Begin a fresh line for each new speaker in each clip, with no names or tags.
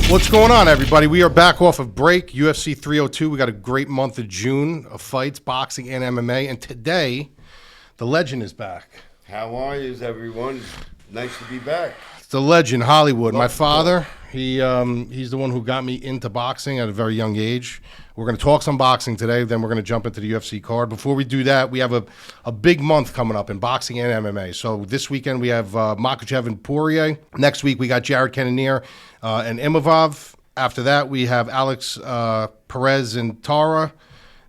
What's going on, everybody? We are back off of break. UFC 302. We got a great month of June of fights, boxing and MMA. And today, the legend is back.
How are you, everyone? Nice to be back.
The legend, Hollywood. My father, he's the one who got me into boxing at a very young age. We're going to talk some boxing today, then we're going to jump into the UFC card. Before we do that, we have a big month coming up in boxing and MMA. So this weekend we have Makhachev and Poirier. Next week we got Jared Cannonier and Imavov. After that we have Alex Perez and Tara.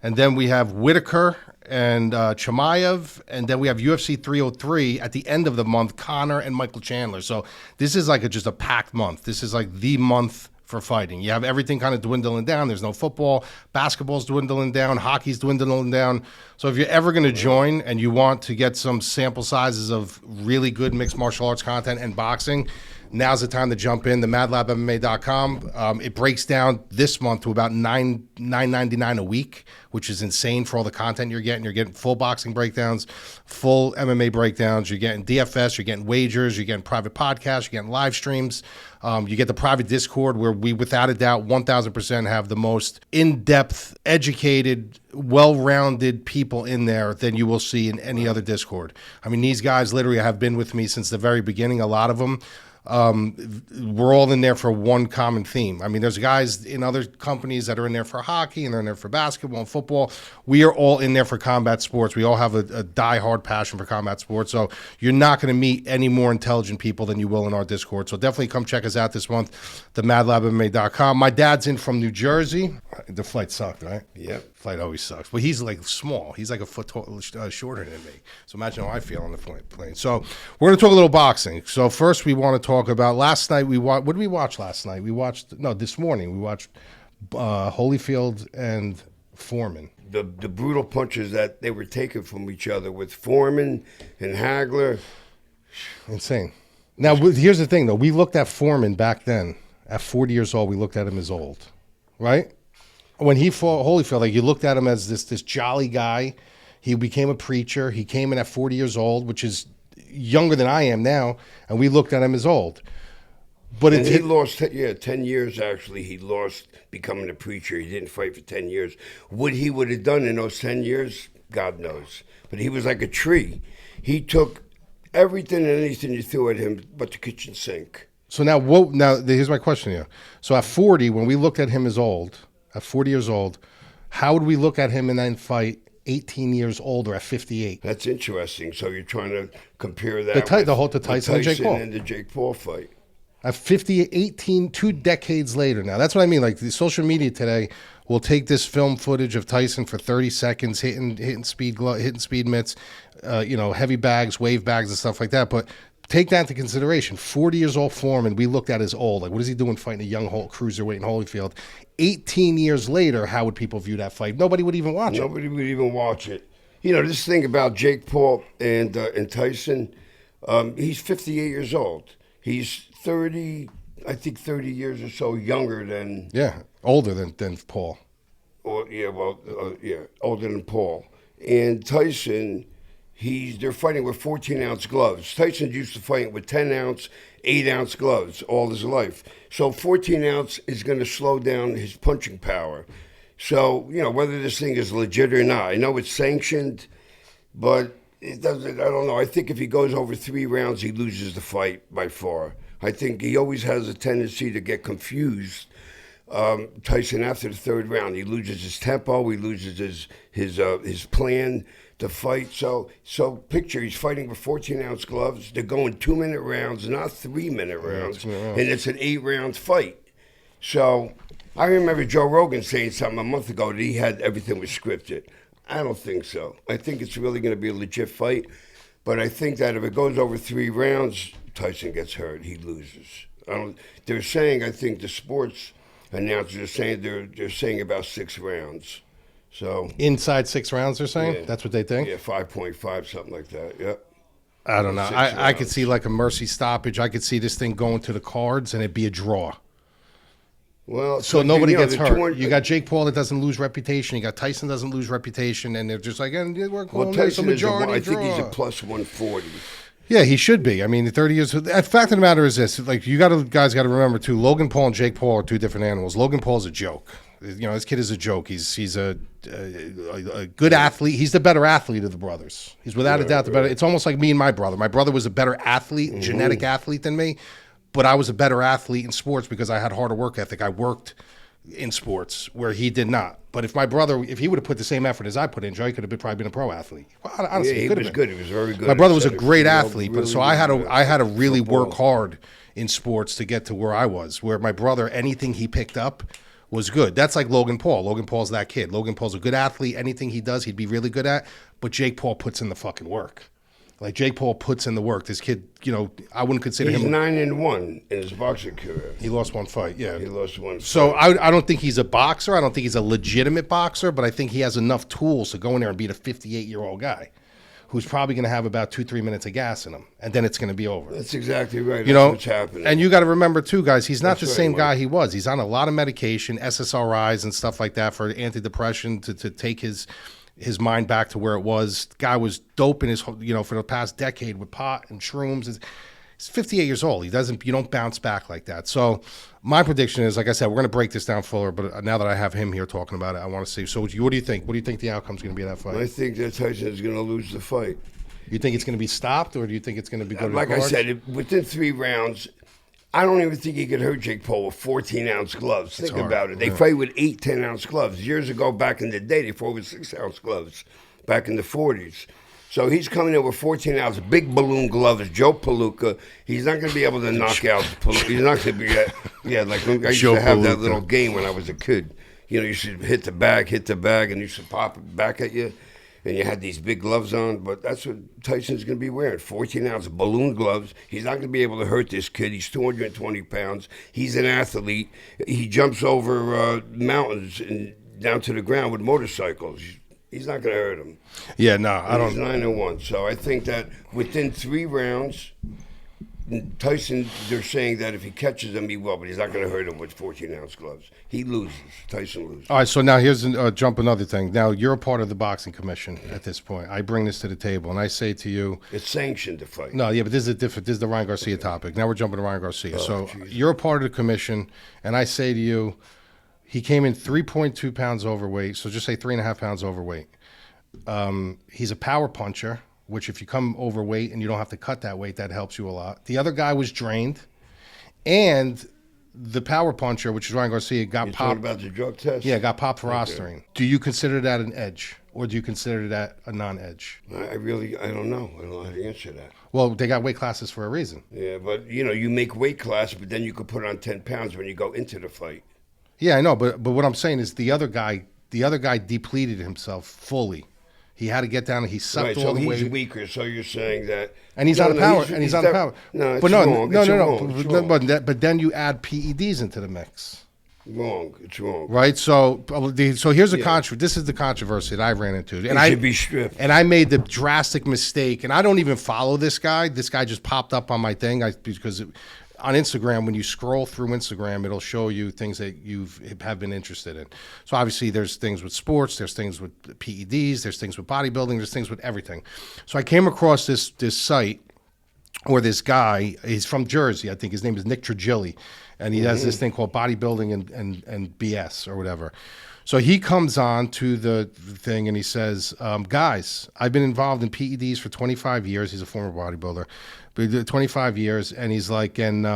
And then we have Whitaker and Chimaev, and then we have UFC 303 at the end of the month, Conor and Michael Chandler. So this is like just a packed month. This is like the month for fighting. You have everything kind of dwindling down. There's no football. Basketball's dwindling down. Hockey's dwindling down. So if you're ever going to join and you want to get some sample sizes of really good mixed martial arts content and boxing, now's the time to jump in. The MadLabMMA.com. It breaks down this month to about $9.99 a week, which is insane for all the content you're getting. You're getting full boxing breakdowns, full MMA breakdowns. You're getting DFS. You're getting wagers. You're getting private podcasts. You're getting live streams. You get the private Discord where we, without a doubt, 1,000% have the most in-depth, educated, well-rounded people in there than you will see in any other Discord. I mean, these guys literally have been with me since the very beginning, a lot of them. We're all in there for one common theme. I mean, there's guys in other companies that are in there for hockey and they're in there for basketball and football. We are all in there for combat sports. We all have a die-hard passion for combat sports. So you're not going to meet any more intelligent people than you will in our Discord. So definitely come check us out this month, the MadLabMMA.com. My dad's in from New Jersey. The flight sucked, right?
Yep.
Flight always sucks. But he's like small. He's like a foot shorter than me. So imagine how I feel on the plane. So we're going to talk a little boxing. So first we want to talk about last night. What did we watch last night? This morning we watched Holyfield and Foreman.
The brutal punches that they were taking from each other with Foreman and Hagler.
Insane. Now, here's the thing, though. We looked at Foreman back then. At 40 years old, we looked at him as old, right? When he fought Holyfield, like you looked at him as this jolly guy. He became a preacher. He came in at 40 years old, which is younger than I am now, and we looked at him as old. But
he lost 10 years, actually. He lost becoming a preacher. He didn't fight for 10 years. What he would have done in those 10 years, God knows. But he was like a tree. He took everything and anything you threw at him but the kitchen sink.
So now here's my question here. So at 40, when we looked at him as old, at 40 years old, how would we look at him and then fight 18 years older at 58?
That's interesting. So you're trying to compare that
to Tyson and Jake Paul.
And the Jake Paul fight.
At 50, 18, 2 decades later now. That's what I mean. Like the social media today will take this film footage of Tyson for 30 seconds, hitting speed mitts, heavy bags, wave bags and stuff like that. But take that into consideration. 40 years old Foreman, we looked at as old. Like, what is he doing fighting a young cruiserweight in Holyfield? 18 years later, how would people view that fight? Nobody would even watch it.
Nobody would even watch it. You know, this thing about Jake Paul and Tyson, he's 58 years old. He's 30 years or so younger than...
Yeah, older than Paul.
Older than Paul. And Tyson... They're fighting with 14-ounce gloves. Tyson used to fight with 10-ounce, 8-ounce gloves all his life. So 14-ounce is going to slow down his punching power. So, whether this thing is legit or not, I know it's sanctioned, but it doesn't, I don't know. I think if he goes over 3 rounds, he loses the fight by far. I think he always has a tendency to get confused. Tyson, after the 3rd round, he loses his tempo, he loses his plan to fight. So picture, he's fighting with 14-ounce gloves. They're going 2-minute rounds, not 3-minute rounds. And it's an 8-round fight. So I remember Joe Rogan saying something a month ago that he had everything was scripted. I don't think so. I think it's really going to be a legit fight. But I think that if it goes over 3 rounds, Tyson gets hurt. He loses. They're saying, I think the sports announcers are saying they're saying about 6 rounds. So
inside 6 rounds, they're saying? Yeah. That's what they think?
Yeah, 5.5, something like that. Yep.
I don't know. I could see like a mercy stoppage. I could see this thing going to the cards and it'd be a draw.
Well,
so nobody gets hurt. You got Jake Paul that doesn't lose reputation. You got Tyson doesn't lose reputation, and they're just like, we're calling this a majority draw.
I think he's a plus 140.
Yeah, he should be. I mean, 30 years. The fact of the matter is this: like, guys got to remember too. Logan Paul and Jake Paul are two different animals. Logan Paul's a joke. You know, this kid is a joke. He's a good athlete. He's the better athlete of the brothers. He's without a doubt the better. It's almost like me and my brother. My brother was a better athlete, genetic athlete than me, but I was a better athlete in sports because I had harder work ethic. I worked in sports where he did not. But if he would have put the same effort as I put in, Joey could have probably been a pro athlete. Well, honestly,
yeah, he was good. He was very good.
My brother was a great athlete, but so I had to really work hard in sports to get to where I was. Where my brother, anything he picked up was good. That's like Logan Paul. Logan Paul's that kid. Logan Paul's a good athlete. Anything he does, he'd be really good at. But Jake Paul puts in the fucking work. Like, Jake Paul puts in the work. This kid, you know, I wouldn't consider him.
He's 9-1 in his boxing career.
He lost one fight, yeah.
He lost one fight.
So I don't think he's a boxer. I don't think he's a legitimate boxer, but I think he has enough tools to go in there and beat a 58-year-old guy who's probably going to have about 2-3 minutes of gas in him, and then it's going to be over.
That's exactly right.
You know,
what's happening.
And you got to remember, too, guys, he's not
That's
the
right,
same
Mike.
guy he was. He's on a lot of medication, SSRIs and stuff like that for antidepressant to take his mind back to where it was. Guy was doping for the past decade with pot and shrooms. He's 58 years old. You don't bounce back like that. So my prediction is, like I said, we're going to break this down fuller, but now that I have him here talking about it, I want to see. So what do you think? What do you think the outcome's going to be of that fight?
I think that Tyson's going to lose the fight.
You think it's going to be stopped, or do you think it's going to be go to
Like
the
I
guards?
said, within 3 rounds, I don't even think he could hurt Jake Paul with 14-ounce gloves. Think
hard.
about it. They
Yeah.
fight with 8, 10-ounce gloves. Years ago, back in the day, they fought with 6-ounce gloves, back in the 40s. So he's coming in with 14-ounce big balloon gloves, Joe Palooka. He's not going to be able to knock out Palooka. He's not going to be, like I used
Joe
to have that
Palooka.
little game when I was a kid. You know, you should hit the bag, and you should pop it back at you. And you had these big gloves on, but that's what Tyson's going to be wearing, 14-ounce balloon gloves. He's not going to be able to hurt this kid. He's 220 pounds. He's an athlete. He jumps over mountains and down to the ground with motorcycles. He's not going to hurt him.
Yeah, no, I don't.
He's 9-1. So I think that within 3 rounds, Tyson, they're saying that if he catches him, he will, but he's not going to hurt him with 14-ounce gloves. He loses. Tyson loses.
All right, so now here's another thing. Now, you're a part of the boxing commission at this point. I bring this to the table, and I say to you,
It's sanctioned to fight.
no, yeah, but this is the Ryan Garcia topic. Now we're jumping to Ryan Garcia. So
Jesus.
you're a part of the commission, and I say to you, he came in 3.2 pounds overweight, so just say 3.5 pounds overweight. He's a power puncher, which if you come overweight and you don't have to cut that weight, that helps you a lot. The other guy was drained, and the power puncher, which is Ryan Garcia, got
You're
popped.
talking about the drug test?
Yeah, got popped for rostering. Do you consider that an edge, or do you consider that a non-edge?
I don't know. I don't know how to answer that.
Well, they got weight classes for a reason.
Yeah, but, you make weight class, but then you could put on 10 pounds when you go into the fight.
Yeah, I know, but what I'm saying is the other guy depleted himself fully. He had to get down and he sucked
Right,
all
so
the
he's
weight.
weaker, so you're saying that...
And he's
No,
on
no,
power.
he's-
And he's
he's
on
def-
power.
No, it's
but
wrong. It's wrong. It's wrong.
But then you add PEDs into the mix,
Wrong. It's wrong.
right? So here's this is the controversy that I ran into, and
He should be stripped.
And I made the drastic mistake, and I don't even follow this guy. This guy just popped up on my thing because on Instagram, when you scroll through Instagram, it'll show you things that you have been interested in. So obviously there's things with sports, there's things with PEDs, there's things with bodybuilding, there's things with everything. So I came across this site where this guy, he's from Jersey, I think his name is Nick Trigilli, and he has this thing called Bodybuilding and BS or whatever. So he comes on to the thing and he says, guys, I've been involved in PEDs for 25 years. He's a former bodybuilder, but 25 years. And he's like, and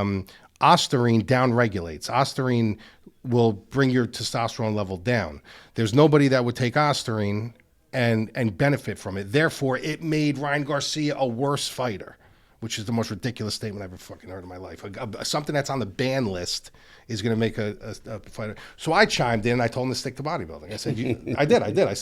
Ostarine downregulates. Ostarine will bring your testosterone level down. There's nobody that would take Ostarine and benefit from it. Therefore, it made Ryan Garcia a worse fighter, which is the most ridiculous statement I've ever fucking heard in my life. Something that's on the ban list is going to make a fighter. So I chimed in. I told him to stick to bodybuilding. I said, I did. I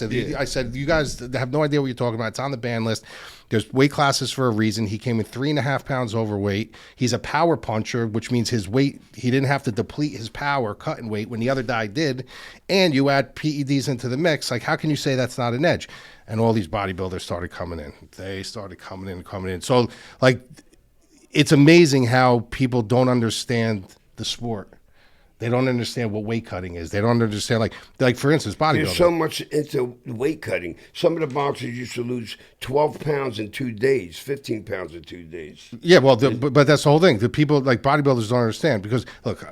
said, you guys have no idea what you're talking about. It's on the ban list. There's weight classes for a reason. He came in 3.5 pounds overweight. He's a power puncher, which means his weight, he didn't have to deplete his power cutting weight when the other guy did. And you add PEDs into the mix. Like, how can you say that's not an edge? And all these bodybuilders started coming in. They started coming in. So, like, it's amazing how people don't understand the sport. They don't understand what weight cutting is. They don't understand, like for instance, bodybuilding.
There's so much into weight cutting. Some of the boxers used to lose 12 pounds in 2 days, 15 pounds in 2 days.
Yeah, well, but that's the whole thing. The people, like bodybuilders, don't understand because, look,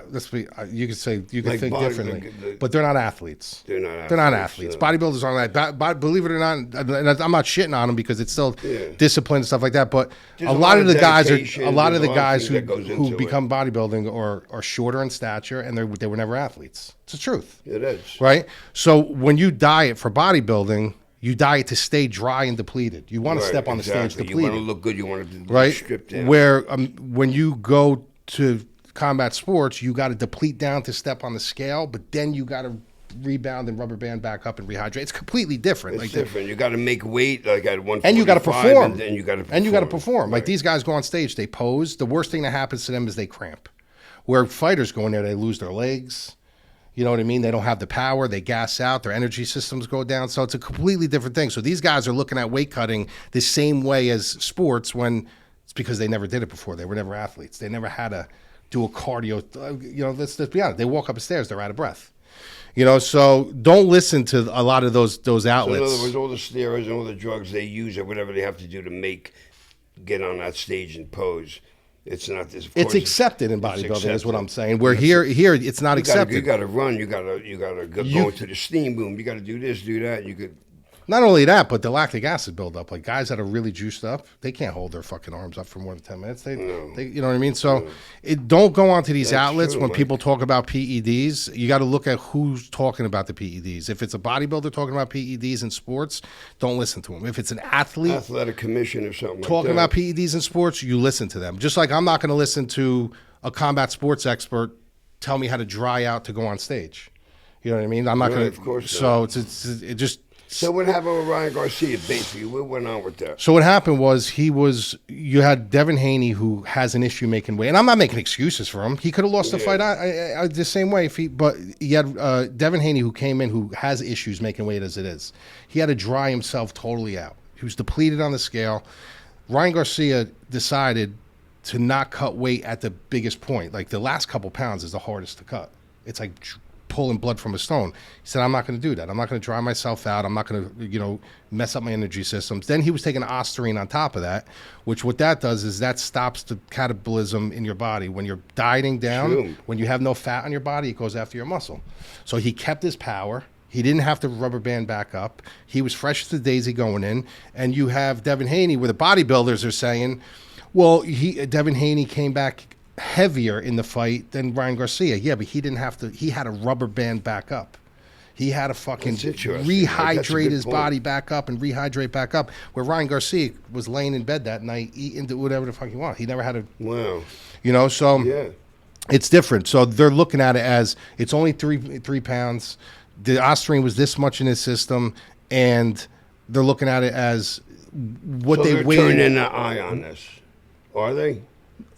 you could think differently, but they're not athletes.
They're not
athletes.
No.
Bodybuilders aren't. Believe it or not, and I'm not shitting on them because it's still discipline and stuff like that. But
There's
a lot of the guys
who
who become bodybuilding are shorter in stature and they were never athletes. It's the truth.
It is.
Right? So when you diet for bodybuilding, you diet to stay dry and depleted. You want to step on the stage depleted.
You want to look good. You want to
be
stripped down.
Where when you go to combat sports, you got to deplete down to step on the scale, but then you got to rebound and rubber band back up and rehydrate. It's completely different.
It's different. You got to make weight like at 145.
And you got to perform.
And you got to perform.
And you got to perform.
Right.
Like these guys go on stage, they pose. The worst thing that happens to them is they cramp. Where fighters go in there, they lose their legs. You know what I mean? They don't have the power. They gas out. Their energy systems go down. So it's a completely different thing. So these guys are looking at weight cutting the same way as sports when it's because they never did it before. They were never athletes. They never had to do a cardio. You know, let's be honest. They walk up the stairs, they're out of breath. You know, so don't listen to a lot of those outlets.
So in other words, all the steroids and all the drugs they use or whatever they have to do to get on that stage and pose. It's not this.
It's accepted in bodybuilding, is what I'm saying. Where here, it's not accepted.
You got to run. You got to go into the steam room. You got to do this, do that. You could.
Not only that, but the lactic acid buildup. Like guys that are really juiced up, they can't hold their fucking arms up for more than 10 minutes. They you know what I mean? So don't go onto these outlets when people talk about PEDs. You got to look at who's talking about the PEDs. If it's a bodybuilder talking about PEDs in sports, don't listen to them. If it's an
athletic commission or something
talking about PEDs in sports, you listen to them. Just like I'm not going to listen to a combat sports expert tell me how to dry out to go on stage. You know what I mean? I'm not going to.
Of course.
So it just.
So what happened with Ryan Garcia, basically? What went on with that?
So what happened was you had Devin Haney, who has an issue making weight. And I'm not making excuses for him. He could have lost the fight the same way. But he had Devin Haney, who came in, who has issues making weight as it is. He had to dry himself totally out. He was depleted on the scale. Ryan Garcia decided to not cut weight at the biggest point. Like the last couple pounds is the hardest to cut. It's like pulling blood from a stone. He said, I'm not going to do that. I'm not going to dry myself out. I'm not going to, mess up my energy systems. Then he was taking Ostarine on top of that, which what that does is that stops the catabolism in your body. When you're dieting down, when you have no fat on your body, it goes after your muscle. So he kept his power. He didn't have to rubber band back up. He was fresh as the daisy going in. And you have Devin Haney, where the bodybuilders are saying, well, Devin Haney came back heavier in the fight than Ryan Garcia. Yeah, but he didn't have to. He had a rubber band back up. He had to fucking rehydrate his body back up and rehydrate back up. Where Ryan Garcia was laying in bed that night eating whatever the fuck he wanted. He never had to.
Wow.
So it's different. So they're looking at it as it's only three pounds. The Ostarine was this much in his system, and they're looking at it as what they weigh.
Turning an eye on this, are they?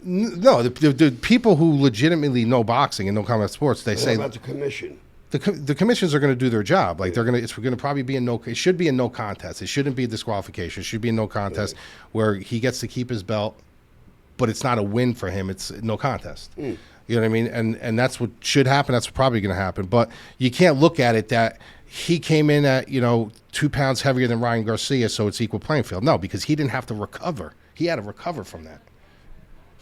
No, the people who legitimately know boxing and know combat sports, they say
about the commission.
The commissions are going to do their job. Like it's going to probably be it should be a no contest. It shouldn't be a disqualification. It should be a no contest where he gets to keep his belt, but it's not a win for him. It's no contest. You know what I mean? And that's what should happen. That's probably going to happen. But you can't look at it that he came in at 2 pounds heavier than Ryan Garcia, so it's equal playing field. No, because he didn't have to recover. He had to recover from that.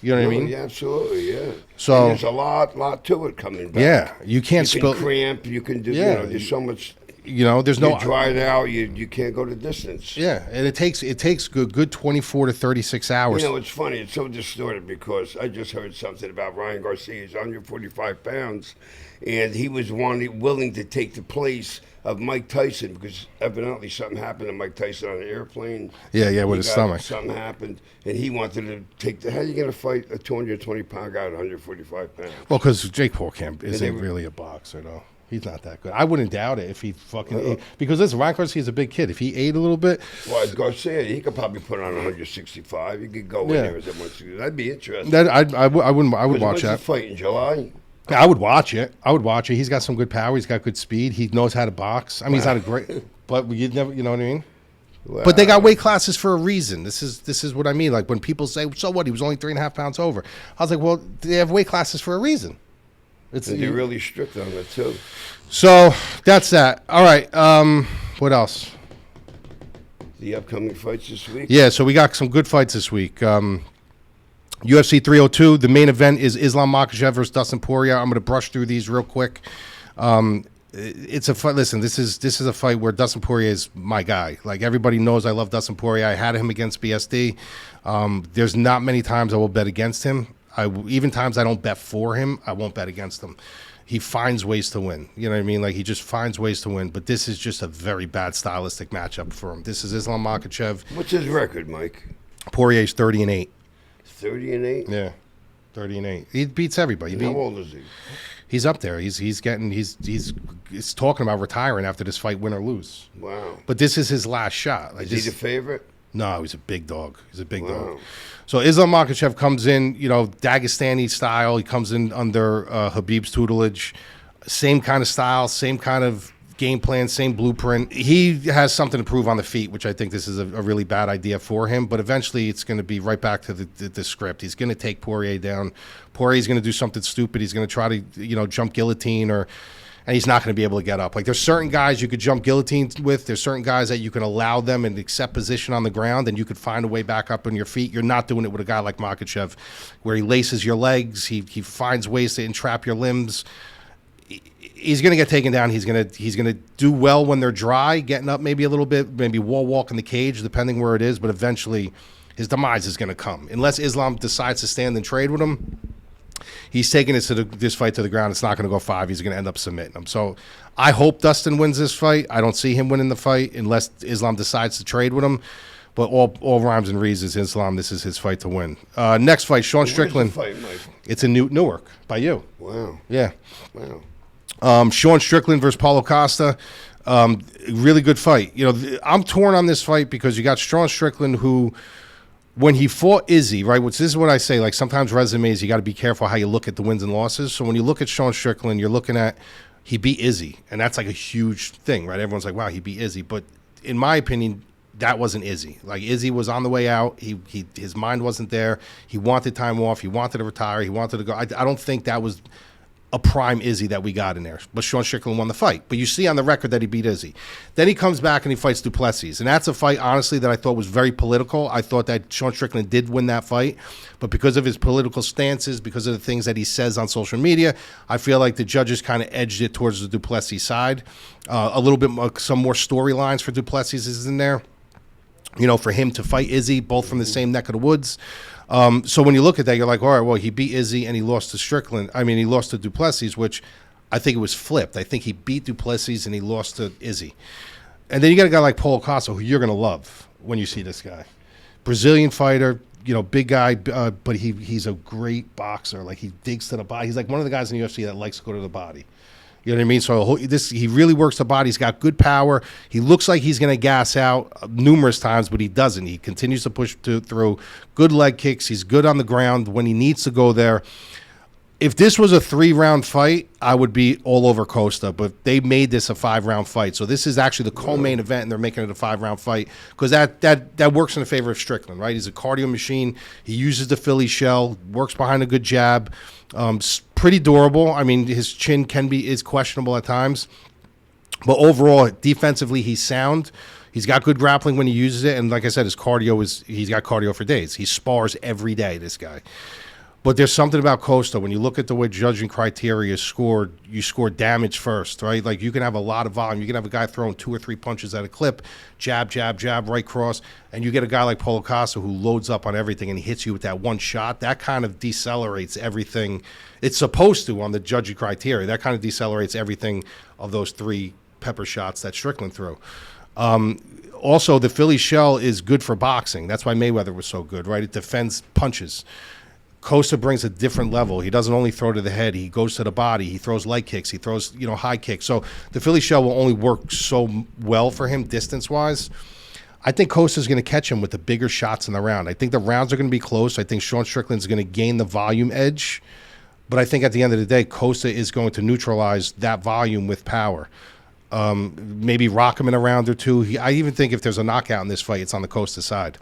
You know what I mean?
Yeah, absolutely, yeah.
So
and there's a lot to it coming back.
Yeah, you can't
spill. You can cramp. You can do. There's so much.
There's no.
You dry it out. You can't go the distance.
Yeah, and it takes good 24 to 36 hours.
It's funny. It's so distorted because I just heard something about Ryan Garcia. He's 145 pounds, and he was willing to take the place of Mike Tyson because evidently something happened to Mike Tyson on an airplane.
Yeah, with his stomach.
Something happened, and he wanted to take how are you going to fight a 220-pound guy at 145 pounds?
Well, because Jake Paul isn't really a boxer, though. He's not that good. I wouldn't doubt it if he fucking ate. Because listen, Ryan Garcia's a big kid. If he ate a little bit.
Well, Garcia, he could probably put on 165. He could go in there as much. That'd be interesting.
I would watch that.
Fight in July.
I would watch it. He's got some good power. He's got good speed. He knows how to box. I mean, he's not a great, but you'd never, you know what I mean? Wow. But they got weight classes for a reason. This is what I mean. Like when people say, so what? He was only 3.5 pounds over. I was like, well, they have weight classes for a reason. It's
And they're really strict on it, too.
So that's that. All right. What else?
The upcoming fights this week?
Yeah, so we got some good fights this week. UFC 302, the main event is Islam Makhachev versus Dustin Poirier. I'm going to brush through these real quick. It's a fight. Listen, this is a fight where Dustin Poirier is my guy. Like, everybody knows I love Dustin Poirier. I had him against BSD. There's not many times I will bet against him. Even times I don't bet for him, I won't bet against him. He finds ways to win. You know what I mean? Like, he just finds ways to win. But this is just a very bad stylistic matchup for him. This is Islam Makhachev.
What's his record, Mike?
Poirier's 30-8.
30-8?
Yeah, 30-8. He beats everybody.
How old is he?
He's up there. He's talking about retiring after this fight, win or lose.
Wow.
But this is his last shot. Like,
Is he the favorite?
No, he's a big dog. He's a big
Wow.
dog. So Islam Makhachev comes in, Dagestani style. He comes in under Habib's tutelage. Same kind of style, same kind of game plan, same blueprint. He has something to prove on the feet, which I think this is a really bad idea for him. But eventually it's going to be right back to the script. He's going to take Poirier down. Poirier's going to do something stupid. He's going to try to, jump guillotine and he's not going to be able to get up. Like, there's certain guys you could jump guillotine with. There's certain guys that you can allow them and accept position on the ground, and you could find a way back up on your feet. You're not doing it with a guy like Makhachev, where he laces your legs. He finds ways to entrap your limbs. He's going to get taken down. He's going to do well when they're dry, getting up maybe a little bit, maybe wall walk in the cage, depending where it is. But eventually, his demise is going to come. Unless Islam decides to stand and trade with him, he's taking this fight to the ground. It's not going to go 5. He's going to end up submitting him. So I hope Dustin wins this fight. I don't see him winning the fight unless Islam decides to trade with him. But all rhymes and reasons, Islam, this is his fight to win. Next fight, Sean Strickland.
Where's the fight, Mike?
It's in Newark by you.
Wow.
Yeah.
Wow.
Sean Strickland versus Paulo Costa. Really good fight. I'm torn on this fight because you got Sean Strickland who, when he fought Izzy, right, which this is what I say, like, sometimes resumes, you got to be careful how you look at the wins and losses. So when you look at Sean Strickland, you're looking at, he beat Izzy, and that's like a huge thing, right? Everyone's like, wow, he beat Izzy. But in my opinion, that wasn't Izzy. Like, Izzy was on the way out. His mind wasn't there. He wanted time off. He wanted to retire. He wanted to go. I don't think that was a prime Izzy that we got in there. But Sean Strickland won the fight. But you see on the record that he beat Izzy. Then he comes back and he fights Duplessis. And that's a fight, honestly, that I thought was very political. I thought that Sean Strickland did win that fight. But because of his political stances, because of the things that he says on social media, I feel like the judges kind of edged it towards the Duplessis side. A little bit more, some more storylines for Duplessis is in there. For him to fight Izzy, both from the same neck of the woods. So when you look at that, you're like, all right, well, he beat Izzy and he lost to Strickland. I mean, he lost to Duplessis, which I think it was flipped. I think he beat Duplessis and he lost to Izzy. And then you got a guy like Paulo Costa, who you're going to love when you see this guy. Brazilian fighter, big guy, but he's a great boxer. Like, he digs to the body. He's like one of the guys in the UFC that likes to go to the body. You know what I mean? So he really works the body. He's got good power. He looks like he's going to gas out numerous times, but he doesn't. He continues to push through. Good leg kicks. He's good on the ground when he needs to go there. If this was a 3-round fight, I would be all over Costa, but they made this a 5-round fight. So this is actually the co-main event, and they're making it a 5-round fight because that works in the favor of Strickland, right? He's a cardio machine. He uses the Philly shell, works behind a good jab. Pretty durable. I mean, his chin is questionable at times, but overall, defensively, he's sound. He's got good grappling when he uses it, and like I said, he's got cardio for days. He spars every day, this guy. But there's something about Costa. When you look at the way judging criteria is scored, you score damage first, right? Like, you can have a lot of volume. You can have a guy throwing 2 or 3 punches at a clip, jab, jab, jab, right cross, and you get a guy like Paulo Costa who loads up on everything and he hits you with that one shot. That kind of decelerates everything. It's supposed to on the judging criteria. That kind of decelerates everything of those 3 pepper shots that Strickland threw. Also, the Philly shell is good for boxing. That's why Mayweather was so good, right? It defends punches. Costa brings a different level. He doesn't only throw to the head. He goes to the body. He throws leg kicks. He throws, high kicks. So the Philly shell will only work so well for him distance-wise. I think Costa's going to catch him with the bigger shots in the round. I think the rounds are going to be close. I think Sean Strickland's going to gain the volume edge. But I think at the end of the day, Costa is going to neutralize that volume with power. Maybe rock him in a round or 2. I even think if there's a knockout in this fight, it's on the Costa side.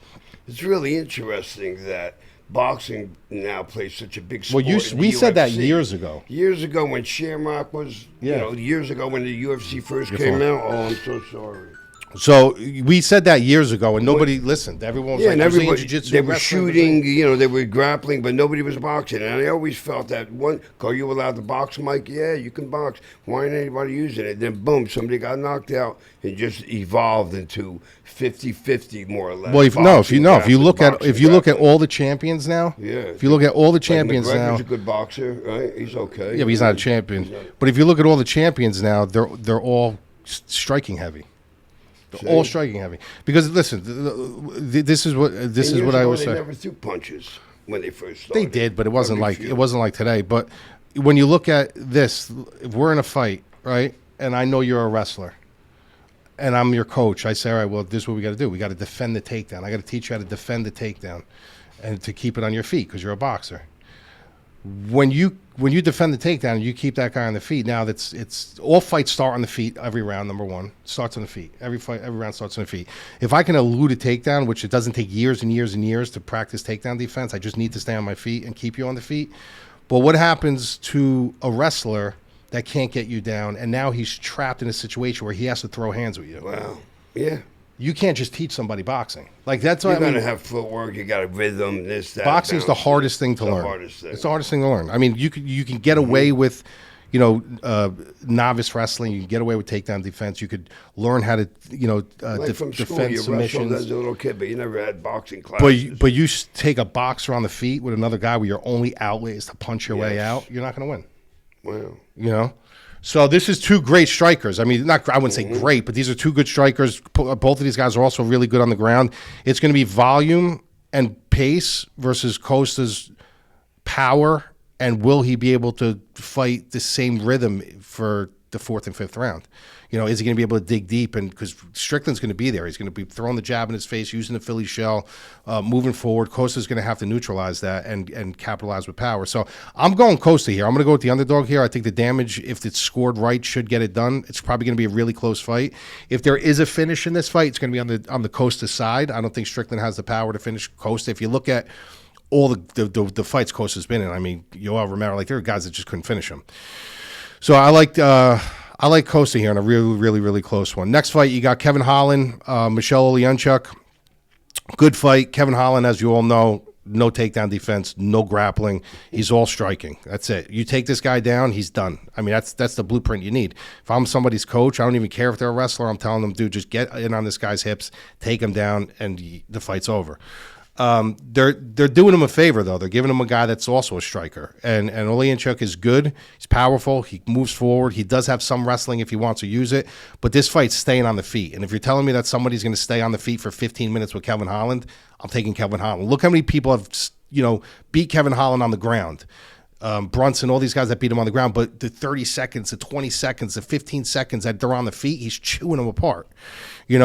It's really interesting that boxing now plays such a big
Well,
sport. in the
we said that
UFC.
years ago.
Years ago when Shamrock was,
Yeah.
years ago when the UFC first
Your
came
fault.
out. Oh, I'm so sorry.
So we said that years ago, and nobody listened. Everyone was
Yeah,
like,
and
Brazilian
everybody,
jiu-jitsu,
they were
wrestling,
shooting, they were grappling, but nobody was boxing. And I always felt that are you allowed to box, Mike? Yeah, you can box. Why ain't anybody using it? Then boom, somebody got knocked out and just evolved into 50-50 more or less.
Well, if you look at all the champions now,
Yeah.
if you look at all the champions
like
now,
McGregor's a good boxer, right? He's okay.
yeah, but he's not a champion. But if you look at all the champions now, they're all striking heavy. They're all striking heavy. Because listen, this is what I was
saying. They
saying.
never threw punches when they first
They
started.
did, but it wasn't like today. But when you look at this, if we're in a fight, right, and I know you're a wrestler, and I'm your coach, I say, all right, well, this is what we got to do. We got to defend the takedown. I got to teach you how to defend the takedown, and to keep it on your feet because you're a boxer. When you defend the takedown, you keep that guy on the feet. Now it's all fights start on the feet. Every round, number one, starts on the feet. Every round starts on the feet. If I can elude a takedown, which it doesn't take years and years and years to practice takedown defense, I just need to stay on my feet and keep you on the feet. But what happens to a wrestler that can't get you down, and now he's trapped in a situation where he has to throw hands with you?
Wow. Yeah.
You can't just teach somebody boxing. Like that's what
You
I
got
mean.
to have footwork. You got a rhythm. This, that.
Boxing's the
bounce.
hardest thing to
It's
learn.
The hardest thing.
It's the hardest thing to learn. I mean, you can get away with, novice wrestling. You can get away with takedown defense. You could learn how to,
Like from school,
defend
you wrestled
submissions.
as a little kid, but you never had boxing classes.
But you take a boxer on the feet with another guy where your only outlet is to punch your way
Yes.
out. You're not going to win.
Wow.
So this is two great strikers. I mean, I wouldn't say great, but these are two good strikers. Both of these guys are also really good on the ground. It's going to be volume and pace versus Costa's power, and will he be able to fight the same rhythm for the fourth and fifth round? Is he going to be able to dig deep? And because Strickland's going to be there, he's going to be throwing the jab in his face, using the Philly shell, moving forward. Costa's going to have to neutralize that and capitalize with power. So I'm going Costa here. I'm going to go with the underdog here. I think the damage, if it's scored right, should get it done. It's probably going to be a really close fight. If there is a finish in this fight, it's going to be on the Costa side. I don't think Strickland has the power to finish Costa. If you look at all the fights Costa's been in, I mean, Yoel Romero, there are guys that just couldn't finish him. So I like Costa here in a really, really, really close one. Next fight, you got Kevin Holland, Michelle Oleanchuk. Good fight. Kevin Holland, as you all know, no takedown defense, no grappling. He's all striking. That's it. You take this guy down, he's done. I mean, that's the blueprint you need. If I'm somebody's coach, I don't even care if they're a wrestler. I'm telling them, dude, just get in on this guy's hips, take him down, and the fight's over. They're doing him a favor, though. They're giving him a guy that's also a striker. And Oleanchuk is good. He's powerful. He moves forward. He does have some wrestling if he wants to use it. But this fight's staying on the feet. And if you're telling me that somebody's going to stay on the feet for 15 minutes with Kevin Holland, I'm taking Kevin Holland. Look how many people have, beat Kevin Holland on the ground. Brunson, all these guys that beat him on the ground. But the 30 seconds, the 20 seconds, the 15 seconds that they're on the feet, he's chewing them apart.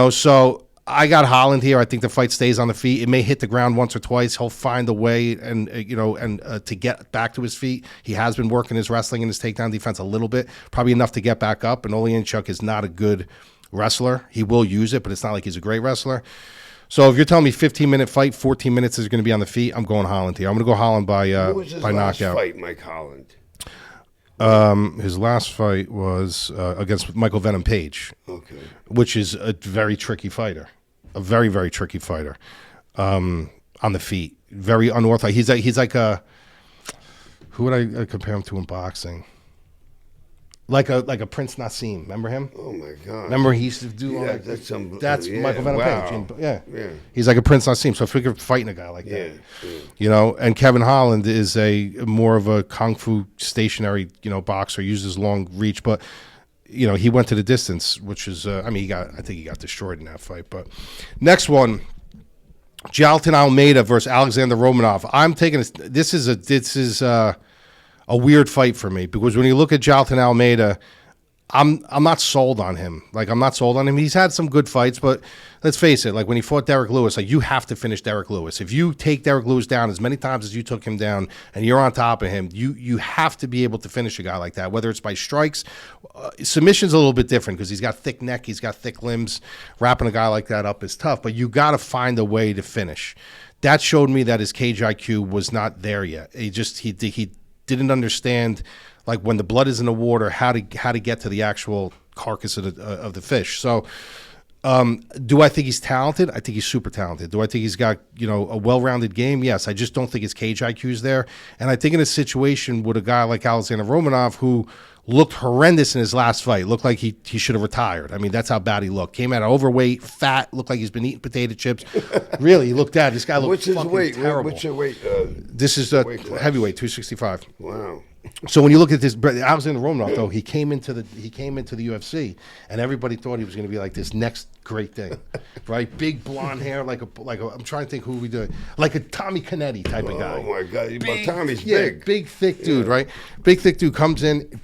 So I got Holland here. I think the fight stays on the feet. It may hit the ground once or twice. He'll find a way and to get back to his feet. He has been working his wrestling and his takedown defense a little bit, probably enough to get back up. And Oleanchuk is not a good wrestler. He will use it, but it's not like he's a great wrestler. So if you're telling me 15-minute fight, 14 minutes is going to be on the feet, I'm going Holland here. I'm going to go Holland by
What was his last
knockout.
fight, Mike Holland?
His last fight was against Michael Venom Page, which is a very tricky fighter, a very, very tricky fighter on the feet. Very unorthodox. He's like a, who would I compare him to in boxing? Like a Prince Nassim. Remember him?
Oh my God!
Remember he used to do all that. That's Michael Venom Page. Yeah, he's like a Prince Nassim. So if we could fight a guy like that, and Kevin Holland is a more of a kung fu stationary, boxer, uses long reach, but he went to the distance, which is, I think he got destroyed in that fight. But next one, Jailton Almeida versus Alexander Romanov. I'm taking this is a weird fight for me because when you look at Jailton Almeida, I'm not sold on him. Like, I'm not sold on him. He's had some good fights, but let's face it. Like, when he fought Derek Lewis, like, you have to finish Derek Lewis. If you take Derek Lewis down as many times as you took him down, and you're on top of him, you have to be able to finish a guy like that. Whether it's by strikes, submission's a little bit different because he's got thick neck, he's got thick limbs. Wrapping a guy like that up is tough, but you got to find a way to finish. That showed me that his cage IQ was not there yet. He didn't understand, like, when the blood is in the water, how to get to the actual carcass of the fish. So, do I think he's talented? I think he's super talented. Do I think he's got, a well-rounded game? Yes. I just don't think his cage IQ is there. And I think in a situation with a guy like Alexander Romanov, who looked horrendous in his last fight, looked like he should have retired. I mean, that's how bad he looked. Came out overweight, fat, looked like he's been eating potato chips. Really, he looked bad. This guy looked fucking terrible.
What's your weight?
This is heavyweight, 265.
Wow.
So when you look at this, Alexander Romanov, though, he came into the UFC, and everybody thought he was going to be like this next great thing, right? Big blonde hair, like a. I'm trying to think who we do, like a Tommy Canetti type of guy.
Oh my God, but Tommy's
big, thick dude, right? Big thick dude comes in,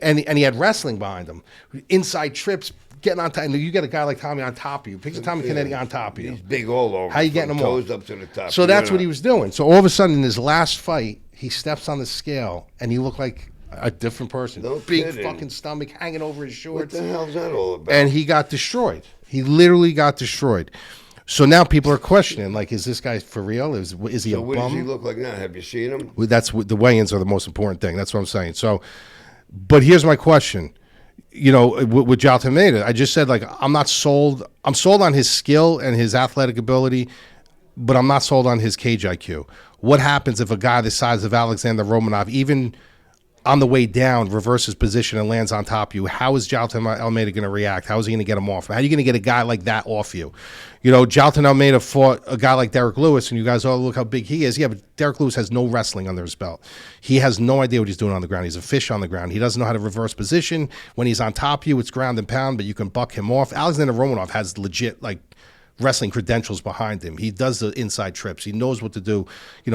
and he had wrestling behind him, inside trips. Getting on top, you get a guy like Tommy on top of you. Picture Tommy Canetti on top of you.
He's big all over.
How you getting him
toes
off?
Up to the top.
So that's what he was doing. So all of a sudden, in his last fight, he steps on the scale, and he looked like a different person.
No
big
kidding.
fucking stomach hanging over his shorts.
What the hell's that all about?
And he got destroyed. He literally got destroyed. So now people are questioning, like, is this guy for real? Is he a bum?
What does he look like now? Have you seen him?
That's the weigh-ins are the most important thing. That's what I'm saying. So, but here's my question. With Jailton Almeida, I just said, like, I'm not sold. I'm sold on his skill and his athletic ability, but I'm not sold on his cage IQ. What happens if a guy the size of Alexander Romanov, even on the way down, reverses position and lands on top of you? How is Jailton Almeida going to react? How is he going to get him off? How are you going to get a guy like that off you? Jailton Almeida fought a guy like Derek Lewis, and you guys, oh, look how big he is. Yeah, but Derek Lewis has no wrestling under his belt. He has no idea what he's doing on the ground. He's a fish on the ground. He doesn't know how to reverse position. When he's on top of you, it's ground and pound, but you can buck him off. Alexander Romanov has legit, like, wrestling credentials behind him. He does the inside trips. He knows what to do,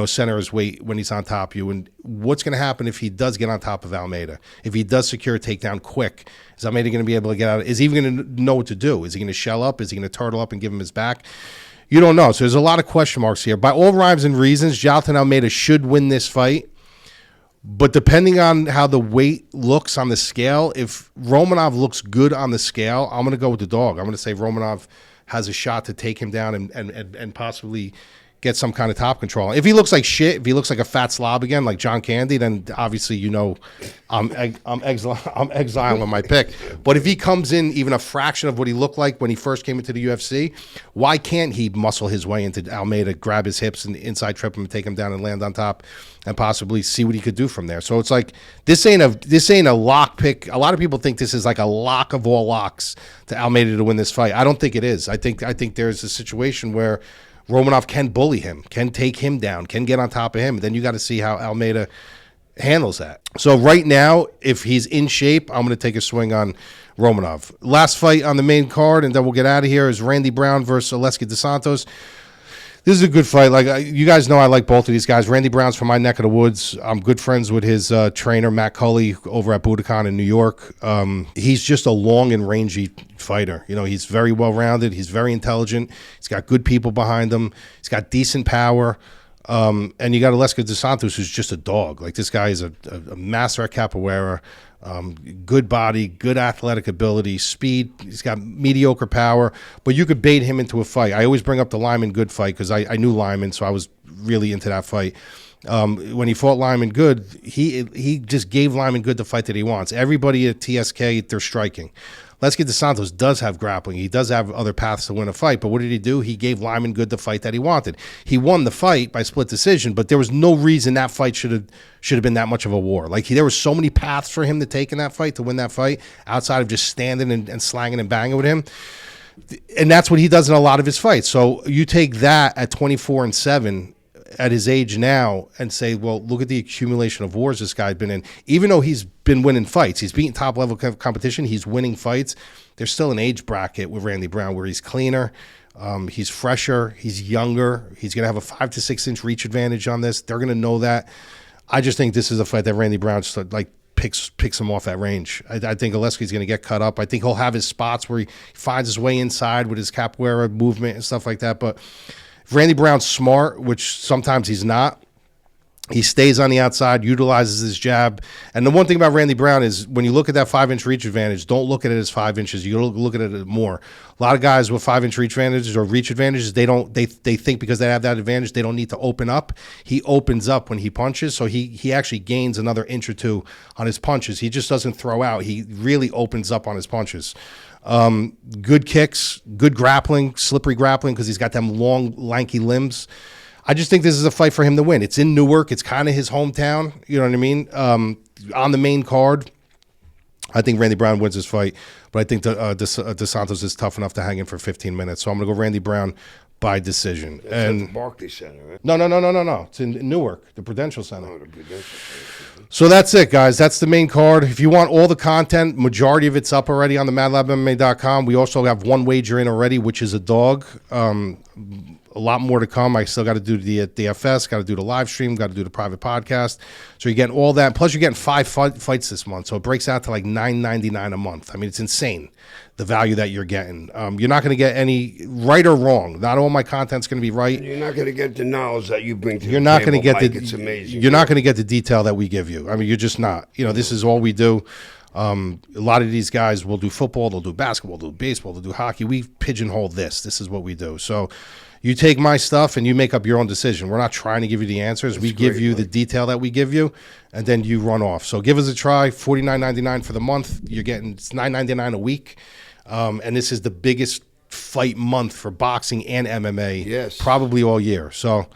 center his weight when he's on top of you. And what's going to happen if he does get on top of Almeida? If he does secure a takedown quick, is Almeida going to be able to get out? Is he even going to know what to do? Is he going to shell up? Is he going to turtle up and give him his back? You don't know. So there's a lot of question marks here. By all rhymes and reasons, Jailton Almeida should win this fight. But depending on how the weight looks on the scale, if Romanov looks good on the scale, I'm going to go with the dog. I'm going to say Romanov has a shot to take him down and possibly get some kind of top control. If he looks like shit, if he looks like a fat slob again, like John Candy, then obviously I'm exiling my pick. But if he comes in even a fraction of what he looked like when he first came into the UFC, why can't he muscle his way into Almeida, grab his hips and inside trip him, take him down and land on top, and possibly see what he could do from there? So it's like this ain't a lock pick. A lot of people think this is like a lock of all locks to Almeida to win this fight. I don't think it is. I think there's a situation where Romanov can bully him, can take him down, can get on top of him. Then you got to see how Almeida handles that. So right now, if he's in shape, I'm going to take a swing on Romanov. Last fight on the main card, and then we'll get out of here, is Randy Brown versus Aleksei Dos Santos. This is a good fight. Like, you guys know, I like both of these guys. Randy Brown's from my neck of the woods. I'm good friends with his trainer, Matt Cully, over at Budokan in New York. He's just a long and rangy fighter. He's very well-rounded. He's very intelligent. He's got good people behind him. He's got decent power. And you got Aleksei Dos Santos, who's just a dog. Like, this guy is a master at capoeira. Good body, good athletic ability, speed. He's got mediocre power, but you could bait him into a fight. I always bring up the Lyman Good fight because I knew Lyman, so I was really into that fight. When he fought Lyman Good, he just gave Lyman Good the fight that he wants. Everybody at TSK, they're striking. Aleksei Dos Santos does have grappling. He does have other paths to win a fight. But what did he do? He gave Lyman Good the fight that he wanted. He won the fight by split decision, but there was no reason that fight should have been that much of a war. Like, there were so many paths for him to take in that fight, to win that fight, outside of just standing and slanging and banging with him. And that's what he does in a lot of his fights. So you take that at 24-7 at his age now and say, well, look at the accumulation of wars this guy's been in. Even though he's been winning fights, he's beating top-level competition, he's winning fights, there's still an age bracket with Randy Brown where he's cleaner, he's fresher, he's younger, he's going to have a 5 to 6 inch reach advantage on this. They're going to know that. I just think this is a fight that Randy Brown, like, picks him off that range. I think Oleksi's going to get cut up. I think he'll have his spots where he finds his way inside with his capoeira movement and stuff like that. But if Randy Brown's smart, which sometimes he's not, he stays on the outside, utilizes his jab. And the one thing about Randy Brown is when you look at that 5-inch reach advantage, don't look at it as 5 inches. You look at it more. A lot of guys with 5-inch reach advantages or reach advantages, they think because they have that advantage, they don't need to open up. He opens up when he punches, so he actually gains another inch or two on his punches. He just doesn't throw out. He really opens up on his punches. Good kicks, good grappling, slippery grappling because he's got them long, lanky limbs. I just think this is a fight for him to win. It's in Newark. It's kind of his hometown. You know what I mean? On the main card, I think Randy Brown wins this fight, but I think Dos Santos is tough enough to hang in for 15 minutes. So I'm going to go Randy Brown by decision.
That's
and
at the Barclays Center, right?
No. It's in Newark, the Prudential Center.
Oh, the Prudential Center.
So that's it, guys. That's the main card. If you want all the content, majority of it's up already on the MadLabMMA.com. We also have one wager in already, which is a dog. A lot more to come. I still got to do the DFS, got to do the live stream, got to do the private podcast. So you're getting all that. Plus, you're getting 5 fights this month. So it breaks out to like $9.99 a month. I mean, it's insane, the value that you're getting. You're not going to get any right or wrong. Not all my content's going to be right.
And you're not going to get the knowledge that you bring to
You're
the
not
table,
going to get
Mike. It's amazing.
You're not going to get the detail that we give you. I mean, you're just not. You know, this is all we do. A lot of these guys will do football, they'll do basketball, they'll do baseball, they'll do hockey. We pigeonhole this. This is what we do. So you take my stuff and you make up your own decision. We're not trying to give you the answers. We give you the detail that we give you, and then you run off. So give us a try. $49.99 for the month. You're getting it's $9.99 a week, and this is the biggest fight month for boxing and MMA.
Yes,
probably all year. So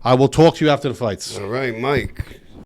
I will talk to you after the fights.
All right, Mike.